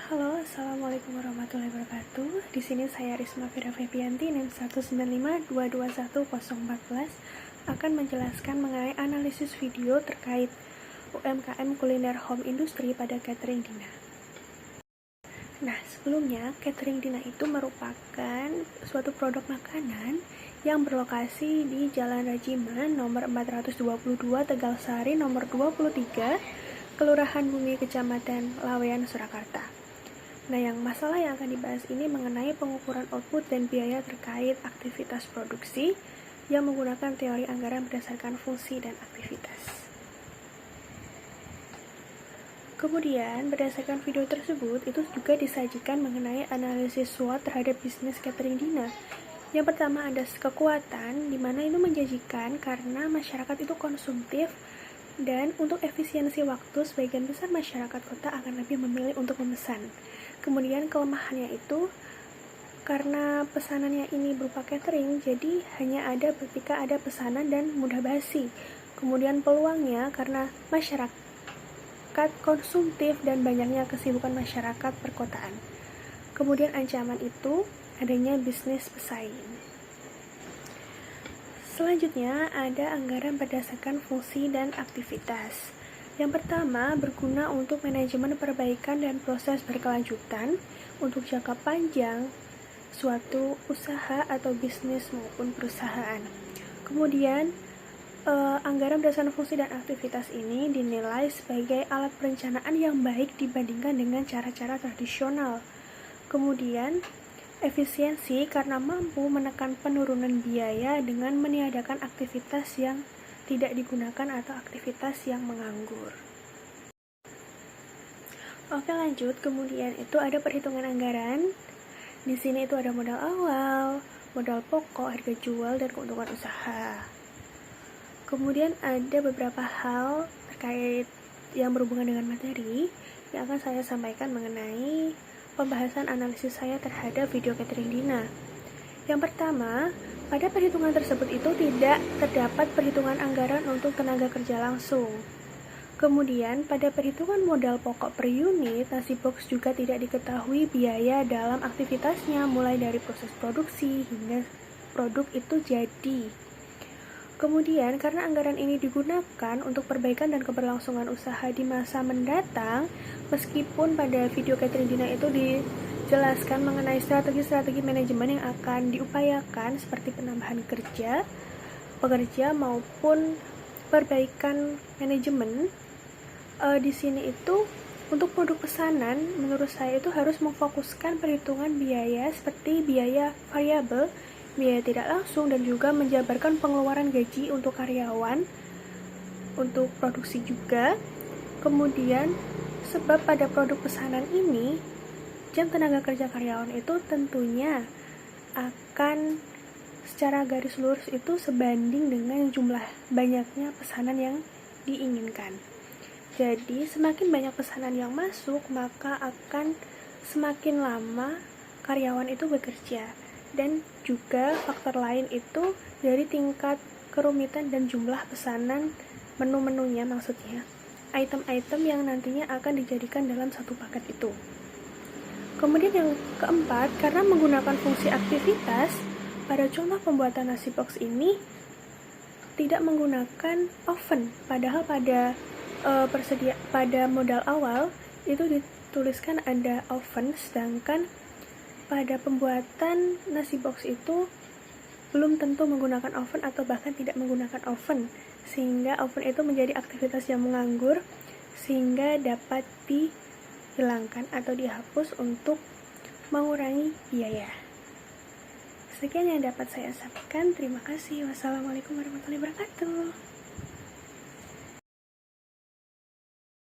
Halo, assalamualaikum warahmatullahi wabarakatuh. Di sini saya Risma Fira Febianti, NIM 195221014 akan menjelaskan mengenai analisis video terkait UMKM kuliner home industry pada Catering Dina. Nah, sebelumnya Catering Dina itu merupakan suatu produk makanan yang berlokasi di Jalan Rajiman nomor 422 Tegalsari nomor 23, Kelurahan Bumi, Kecamatan Laweyan, Surakarta. Nah, masalah yang akan dibahas ini mengenai pengukuran output dan biaya terkait aktivitas produksi yang menggunakan teori anggaran berdasarkan fungsi dan aktivitas. Kemudian, berdasarkan video tersebut, itu juga disajikan mengenai analisis SWOT terhadap bisnis Catering Dina. Yang pertama ada kekuatan, di mana itu menjanjikan karena masyarakat itu konsumtif, dan untuk efisiensi waktu, sebagian besar masyarakat kota akan lebih memilih untuk memesan. Kemudian kelemahannya itu, karena pesanannya ini berupa catering, jadi hanya ada ketika ada pesanan dan mudah basi. Kemudian peluangnya, karena masyarakat konsumtif dan banyaknya kesibukan masyarakat perkotaan. Kemudian ancaman itu, adanya bisnis pesaing. Selanjutnya, ada anggaran berdasarkan fungsi dan aktivitas. Yang pertama, berguna untuk manajemen perbaikan dan proses berkelanjutan untuk jangka panjang suatu usaha atau bisnis maupun perusahaan. Kemudian, anggaran berdasarkan fungsi dan aktivitas ini dinilai sebagai alat perencanaan yang baik dibandingkan dengan cara-cara tradisional. Kemudian, efisiensi karena mampu menekan penurunan biaya dengan meniadakan aktivitas yang tidak digunakan atau aktivitas yang menganggur. Oke, lanjut. Kemudian itu ada perhitungan anggaran. Di sini itu ada modal awal, modal pokok, harga jual, dan keuntungan usaha. Kemudian ada beberapa hal terkait yang berhubungan dengan materi yang akan saya sampaikan mengenai pembahasan analisis saya terhadap video Catering Dina. Yang pertama, pada perhitungan tersebut itu tidak terdapat perhitungan anggaran untuk tenaga kerja langsung. Kemudian, pada perhitungan modal pokok per unit, nasi box juga tidak diketahui biaya dalam aktivitasnya, mulai dari proses produksi hingga produk itu jadi. Kemudian, karena anggaran ini digunakan untuk perbaikan dan keberlangsungan usaha di masa mendatang, meskipun pada video Catering Dina itu dijelaskan mengenai strategi-strategi manajemen yang akan diupayakan seperti penambahan pekerja maupun perbaikan manajemen, di sini itu untuk produk pesanan, menurut saya itu harus memfokuskan perhitungan biaya seperti biaya variabel, biaya tidak langsung, dan juga menjabarkan pengeluaran gaji untuk karyawan, untuk produksi juga. Kemudian, sebab pada produk pesanan ini, jam tenaga kerja karyawan itu tentunya akan secara garis lurus itu sebanding dengan jumlah banyaknya pesanan yang diinginkan. Jadi, semakin banyak pesanan yang masuk, maka akan semakin lama karyawan itu bekerja. Dan juga faktor lain itu dari tingkat kerumitan dan jumlah pesanan menu-menunya, maksudnya item-item yang nantinya akan dijadikan dalam satu paket itu. Kemudian yang keempat, karena menggunakan fungsi aktivitas, pada contoh pembuatan nasi box ini tidak menggunakan oven, padahal pada pada modal awal itu dituliskan ada oven, sedangkan pada pembuatan nasi box itu belum tentu menggunakan oven atau bahkan tidak menggunakan oven, sehingga oven itu menjadi aktivitas yang menganggur, sehingga dapat dihilangkan atau dihapus untuk mengurangi biaya. Sekian yang dapat saya sampaikan. Terima kasih. Wassalamualaikum warahmatullahi wabarakatuh.